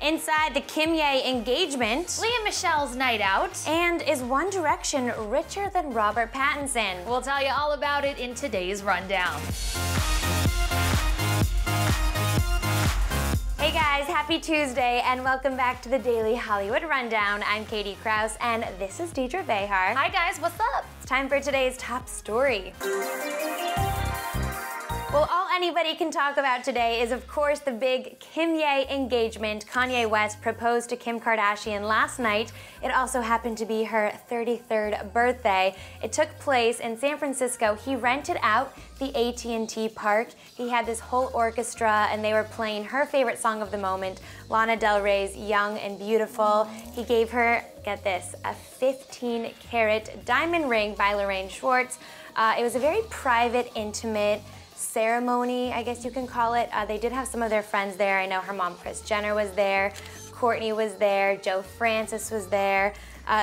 Inside the Kimye Engagement, Lea Michele's night out, and is One Direction richer than Robert Pattinson? We'll tell you all about it in today's rundown. Hey guys, happy Tuesday and welcome back to the Daily Hollywood Rundown. I'm Katie Krause and this is Deidre Behar. Hi guys, what's up? It's time for today's top story. Well, all anybody can talk about today is, of course, the big Kimye engagement. Kanye West proposed to Kim Kardashian last night. It also happened to be her 33rd birthday. It took place in San Francisco. He rented out the AT&T park. He had this whole orchestra, and they were playing her favorite song of the moment, Lana Del Rey's Young and Beautiful. He gave her, get this, a 15-carat diamond ring by Lorraine Schwartz. It was a very private, intimate ceremony, I guess you can call it. They did have some of their friends there. I know her mom, Kris Jenner, was there. Courtney was there. Joe Francis was there.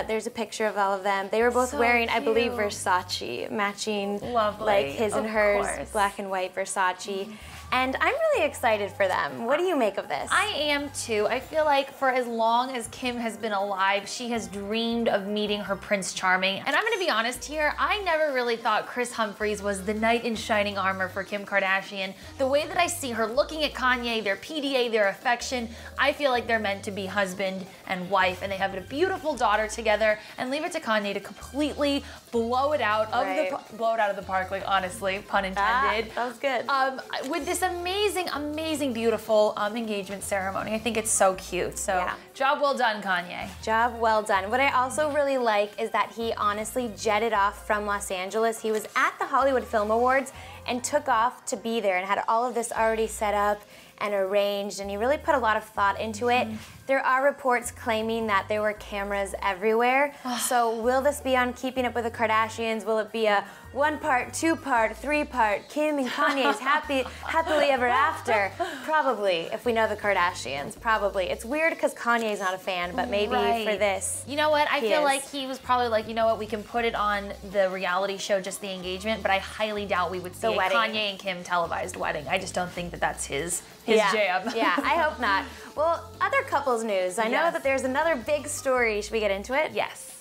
There's a picture of all of them. They were both wearing, I believe, Versace, matching. Lovely. Like his and hers, course. black and white Versace. And I'm really excited for them. What do you make of this? I am too. I feel like for as long as Kim has been alive, she has dreamed of meeting her Prince Charming. And I'm gonna be honest here, I never really thought Kris Humphries was the knight in shining armor for Kim Kardashian. The way that I see her looking at Kanye, their PDA, their affection, I feel like they're meant to be husband and wife, and they have a beautiful daughter together, and leave it to Kanye to completely blow it out of the park, like honestly, pun intended. That was good. With this amazing, beautiful engagement ceremony. I think it's so cute. So yeah. Job well done, Kanye. Job well done. What I also really like is that he honestly jetted off from Los Angeles. He was at the Hollywood Film Awards and took off to be there and had all of this already set up and arranged, and he really put a lot of thought into it. There are reports claiming that there were cameras everywhere. So will this be on Keeping Up with the Kardashians? Will it be a 1-part, 2-part, 3-part, Kim and Kanye's happily ever after? Probably, if we know the Kardashians, probably. It's weird because Kanye's not a fan, but maybe for this. You know what, I feel like he was probably like, you know what, we can put it on the reality show, just the engagement, but I highly doubt we would see a Kanye and Kim televised wedding. I just don't think that that's his jam. Yeah, I hope not. Well, other couples news. I know that there's another big story. Should we get into it? Yes.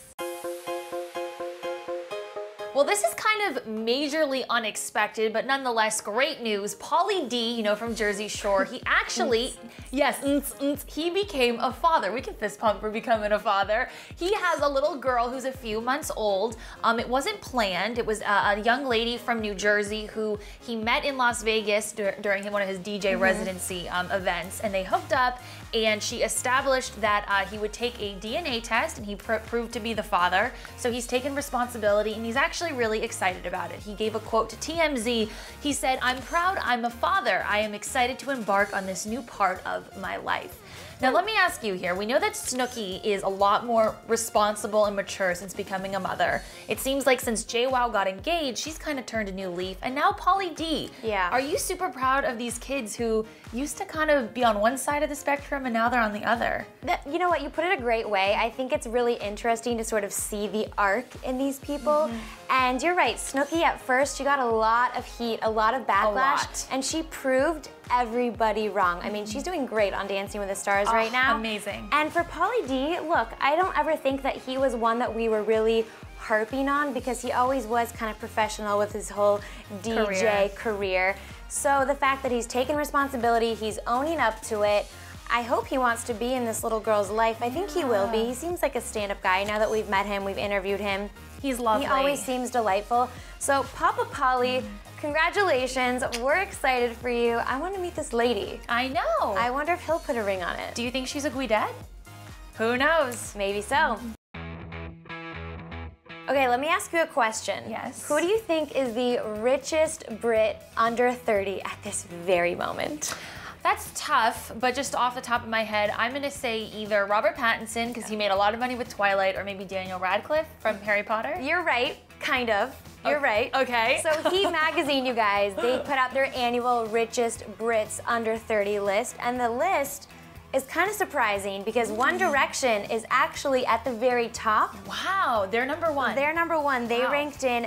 Well, this is kind of majorly unexpected, but nonetheless great news. Pauly D, you know, from Jersey Shore, he actually, he became a father. We can fist pump for becoming a father. He has a little girl who's a few months old. It wasn't planned. It was a young lady from New Jersey who he met in Las Vegas during one of his DJ residency events, and they hooked up, and she established that he would take a DNA test, and he proved to be the father. So he's taken responsibility, and he's actually really excited about it. He gave a quote to TMZ. He said, "I'm proud I'm a father. I am excited to embark on this new part of my life." Now let me ask you here, we know that Snooki is a lot more responsible and mature since becoming a mother. It seems like since JWoww got engaged, she's kind of turned a new leaf, and now Pauly D. Yeah. Are you super proud of these kids who used to kind of be on one side of the spectrum and now they're on the other? You know what, you put it a great way. I think it's really interesting to sort of see the arc in these people. And you're right, Snooki at first, she got a lot of heat, a lot of backlash, and she proved everybody wrong. I mean, she's doing great on Dancing with the Stars right now. Amazing. And for Pauly D, look, I don't ever think that he was one that we were really harping on because he always was kind of professional with his whole DJ career. So the fact that he's taken responsibility, he's owning up to it, I hope he wants to be in this little girl's life. I think he will be. He seems like a stand-up guy. Now that we've met him, we've interviewed him. He's lovely. He always seems delightful. So Papa Pauly, congratulations. We're excited for you. I want to meet this lady. I know. I wonder if he'll put a ring on it. Do you think she's a Guidette? Who knows? Maybe so. Okay, let me ask you a question. Yes. Who do you think is the richest Brit under 30 at this very moment? That's tough, but just off the top of my head, I'm gonna say either Robert Pattinson, because he made a lot of money with Twilight, or maybe Daniel Radcliffe from Harry Potter. You're right, kind of. You're right. Okay. So He Magazine, you guys, they put out their annual Richest Brits Under 30 list, and the list is kind of surprising because One Direction is actually at the very top. Wow, they're number one. They're number one. They ranked in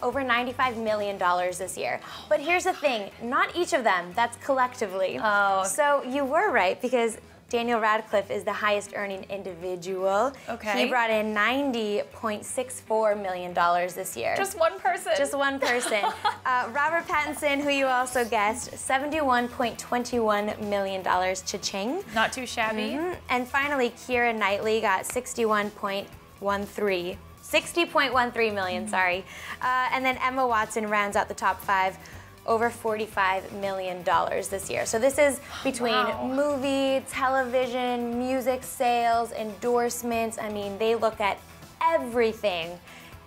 over $95 million this year. But here's the thing, not each of them, that's collectively. Oh. So you were right, because Daniel Radcliffe is the highest earning individual. Okay. He brought in $90.64 million this year. Just one person? Just one person. Robert Pattinson, who you also guessed, $71.21 million. Cha-ching. Not too shabby. And finally, Keira Knightley got $60.13 million, sorry. And then Emma Watson rounds out the top 5, over $45 million this year. So this is between movie, television, music sales, endorsements. I mean, they look at everything.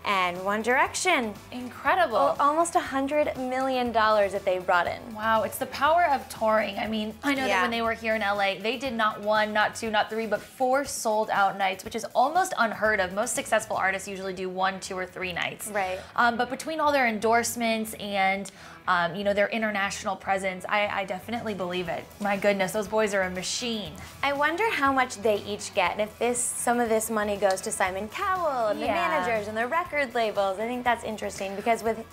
And One Direction. Incredible. Almost $100 million that they brought in. Wow, it's the power of touring. I mean, I know that when they were here in LA, they did not 1, not 2, not 3, but 4 sold out nights, which is almost unheard of. Most successful artists usually do 1, 2, or 3 nights. Right. But between all their endorsements and you know, their international presence, I definitely believe it. My goodness, those boys are a machine. I wonder how much they each get, and if some of this money goes to Simon Cowell and the managers and the record labels. I think that's interesting, because with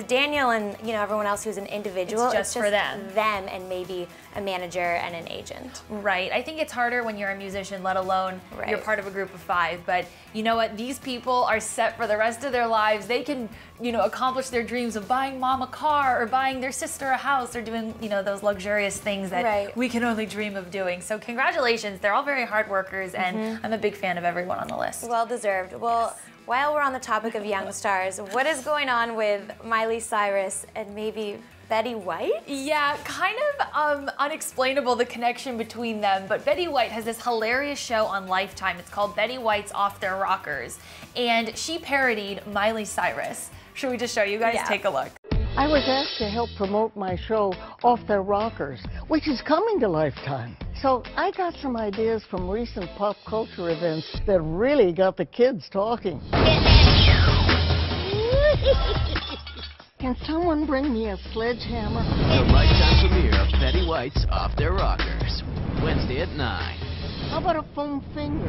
Daniel and everyone else who's an individual, it's just for them and maybe a manager and an agent. Right. I think it's harder when you're a musician, let alone you're part of a group of 5. But you know what? These people are set for the rest of their lives. They can, accomplish their dreams of buying mom a car or buying their sister a house or doing, those luxurious things that we can only dream of doing. So congratulations. They're all very hard workers, and I'm a big fan of everyone on the list. Well deserved. Well, while we're on the topic of young stars, what is going on with Miley Cyrus and maybe Betty White? Yeah, kind of unexplainable, the connection between them, but Betty White has this hilarious show on Lifetime. It's called Betty White's Off Their Rockers, and she parodied Miley Cyrus. Should we just show you guys? Take a look. I was asked to help promote my show Off Their Rockers, which is coming to Lifetime. So I got some ideas from recent pop culture events that really got the kids talking. Can someone bring me a sledgehammer? The Lifetime premiere of Betty White's Off Their Rockers, Wednesday at 9. How about a foam finger?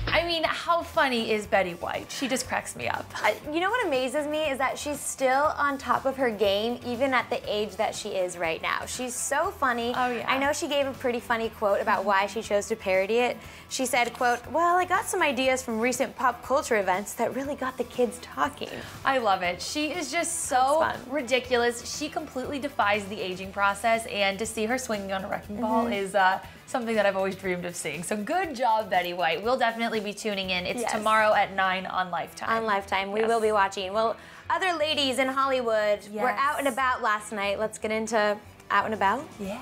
I mean, how funny is Betty White? She just cracks me up. You know what amazes me is that she's still on top of her game, even at the age that she is right now. She's so funny. Oh, yeah. I know she gave a pretty funny quote about why she chose to parody it. She said, quote, "Well, I got some ideas from recent pop culture events that really got the kids talking." I love it. She is just so ridiculous. She completely defies the aging process, and to see her swinging on a wrecking ball is something that I've always dreamed of seeing. So good job, Betty White. We'll definitely be tuning in. It's tomorrow at 9 on Lifetime. On Lifetime. We will be watching. Well, other ladies in Hollywood were out and about last night. Let's get into out and about. Yeah.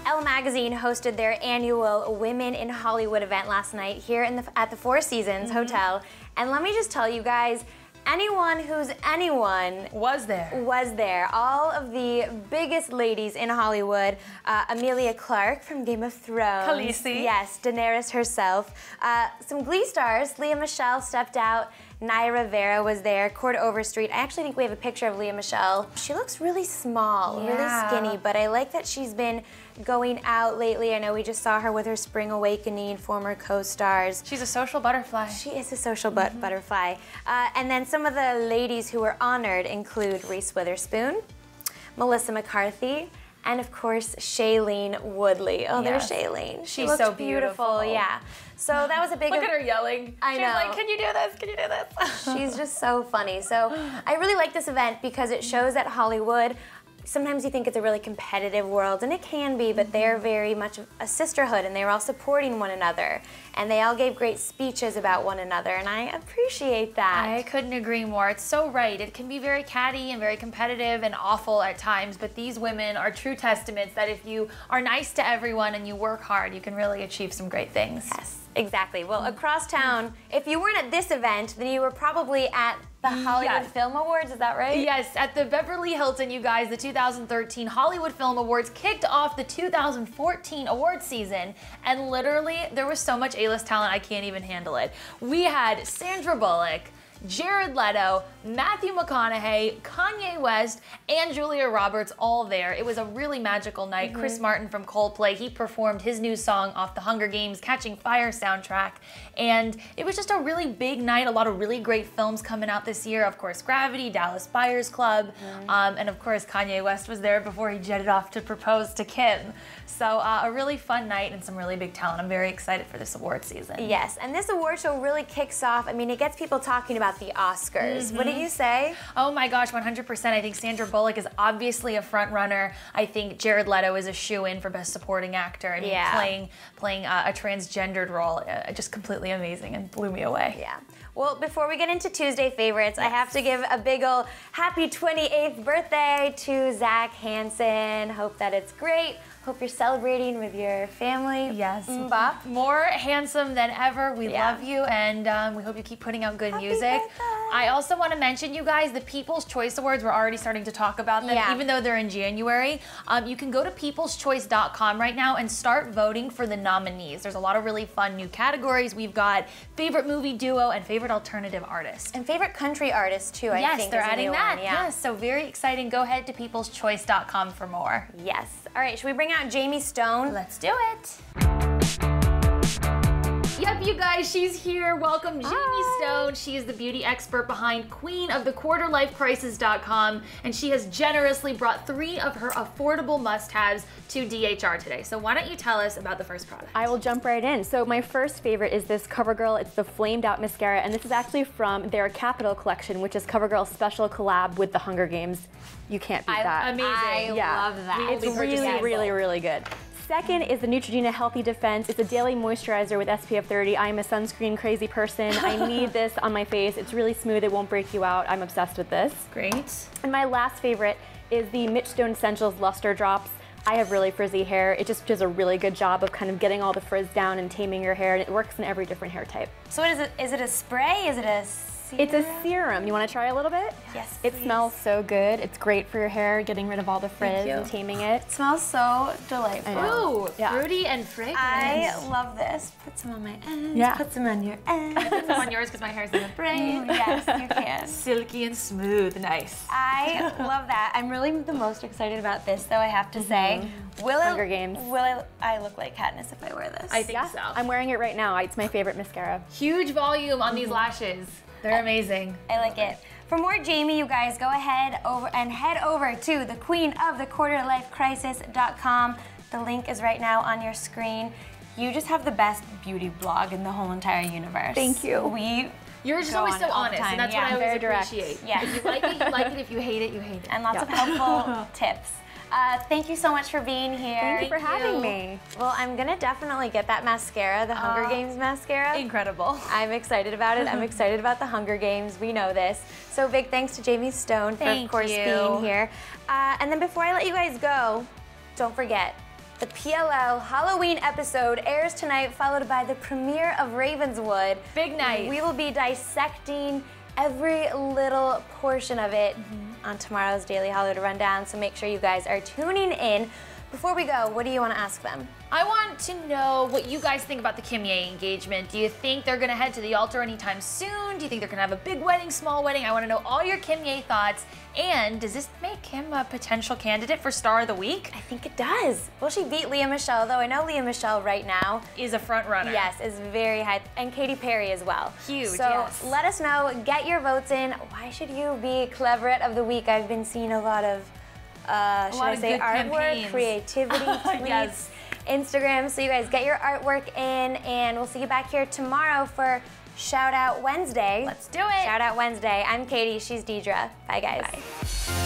Elle Magazine hosted their annual Women in Hollywood event last night here at the Four Seasons Hotel. And let me just tell you guys, anyone who's anyone was there. All of the biggest ladies in Hollywood. Emilia Clarke from Game of Thrones. Khaleesi. Yes, Daenerys herself. Some Glee stars. Lea Michele stepped out. Naya Rivera was there. Cord Overstreet. I actually think we have a picture of Lea Michele. She looks really small, really skinny, but I like that she's been going out lately. I know we just saw her with her Spring Awakening former co-stars. She's a social butterfly. She is a social butterfly. And then some of the ladies who were honored include Reese Witherspoon, Melissa McCarthy, and of course, Shailene Woodley. Oh, there's Shailene. She's so beautiful. Yeah. So that was a big... Look at her yelling. I know. She's like, can you do this? Can you do this? She's just so funny. So I really like this event because it shows that Hollywood, sometimes you think it's a really competitive world, and it can be, but they're very much a sisterhood, and they're all supporting one another. And they all gave great speeches about one another, and I appreciate that. I couldn't agree more. It's so right. It can be very catty and very competitive and awful at times, but these women are true testaments that if you are nice to everyone and you work hard, you can really achieve some great things. Yes, exactly. Well, across town, if you weren't at this event, then you were probably at the Hollywood Film Awards, is that right? Yes, at the Beverly Hilton, you guys, the 2013 Hollywood Film Awards kicked off the 2014 award season, and literally there was so much A-list talent I can't even handle it. We had Sandra Bullock, Jared Leto, Matthew McConaughey, Kanye West, and Julia Roberts all there. It was a really magical night. Chris Martin from Coldplay, he performed his new song off the Hunger Games Catching Fire soundtrack. And it was just a really big night, a lot of really great films coming out this year. Of course, Gravity, Dallas Buyers Club, and of course Kanye West was there before he jetted off to propose to Kim. So a really fun night and some really big talent. I'm very excited for this award season. Yes, and this award show really kicks off. I mean, it gets people talking about the Oscars. What do you say? Oh my gosh, 100%. I think Sandra Bullock is obviously a front runner. I think Jared Leto is a shoo-in for Best Supporting Actor. I mean, playing a transgendered role, just completely amazing and blew me away. Yeah. Well, before we get into Tuesday favorites, I have to give a big ol' happy 28th birthday to Zach Hansen. Hope that it's great. Hope you're celebrating with your family. Yes. Mbop. More handsome than ever. We love you, and we hope you keep putting out good music. I also want to mention, you guys, the People's Choice Awards. We're already starting to talk about them, even though they're in January. You can go to peopleschoice.com right now and start voting for the nominees. There's a lot of really fun new categories. We've got favorite movie duo and favorite alternative artist. And favorite country artist, too, I think. Yes, they're adding that. One, Yes, so very exciting. Go ahead to peopleschoice.com for more. Yes. All right, should we bring out Jamie Stone? Let's do it. Yep, you guys, she's here. Welcome, Jamie Stone. She is the beauty expert behind Queen of the QuarterLifeCrisis.com, and she has generously brought 3 of her affordable must-haves to DHR today. So why don't you tell us about the first product? I will jump right in. So my first favorite is this CoverGirl. It's the Flamed Out Mascara, and this is actually from their Capital collection, which is CoverGirl's special collab with the Hunger Games. You can't beat that. Amazing. I love that. It's really good. Second is the Neutrogena Healthy Defense. It's a daily moisturizer with SPF 30. I'm a sunscreen crazy person. I need this on my face. It's really smooth. It won't break you out. I'm obsessed with this. Great. And my last favorite is the Mitch Stone Essentials Luster Drops. I have really frizzy hair. It just does a really good job of kind of getting all the frizz down and taming your hair, and it works in every different hair type. So what is it? Is it a spray? Is it a serum? It's a serum. You want to try a little bit? Yes, It smells so good. It's great for your hair, getting rid of all the frizz and taming it. It smells so delightful. Ooh, fruity and fragrant. I love this. Put some on my ends. Yeah. Put some on your ends. Put some on yours because my hair's in the braid. Yes, you can. Silky and smooth. Nice. I love that. I'm really the most excited about this, though, I have to say. Hunger Games. Will I look like Katniss if I wear this? I think so. I'm wearing it right now. It's my favorite mascara. Huge volume on these lashes. They're amazing. I like it. For more Jamie, you guys, go ahead head over to the Queen of the QuarterLifeCrisis.com. The link is right now on your screen. You just have the best beauty blog in the whole entire universe. Thank you. You're just always so honest, and that's what I always very direct. appreciate. Yeah. If you like it, you like it. If you hate it, you hate it. And lots of helpful tips. Thank you so much for being here. Thank you for having me. Well, I'm gonna definitely get that mascara, the Hunger Games mascara. Incredible. I'm excited about it. I'm excited about the Hunger Games. We know this. So big thanks to Jamie Stone for, of course, being here. And then before I let you guys go, don't forget, the PLL Halloween episode airs tonight, followed by the premiere of Ravenswood. Big night. We will be dissecting every little portion of it on tomorrow's Daily Hollywood Rundown, so make sure you guys are tuning in. Before we go, what do you want to ask them? I want to know what you guys think about the Kimye engagement. Do you think they're gonna head to the altar anytime soon? Do you think they're gonna have a big wedding, small wedding? I wanna know all your Kimye thoughts. And does this make him a potential candidate for Star of the Week? I think it does. Will she beat Lea Michele, though? I know Lea Michele right now Is a front runner. Yes, is very high, and Katy Perry as well. Huge, So yes. let us know, get your votes in. Why should you be Cleveret of the Week? I've been seeing a lot of, should I say, good artwork, campaigns. creativity, tweets, Yes. Instagram. So you guys get your artwork in, and we'll see you back here tomorrow for Shout Out Wednesday. Let's do it. Shout Out Wednesday. I'm Katie, she's Deidre. Bye, guys. Bye.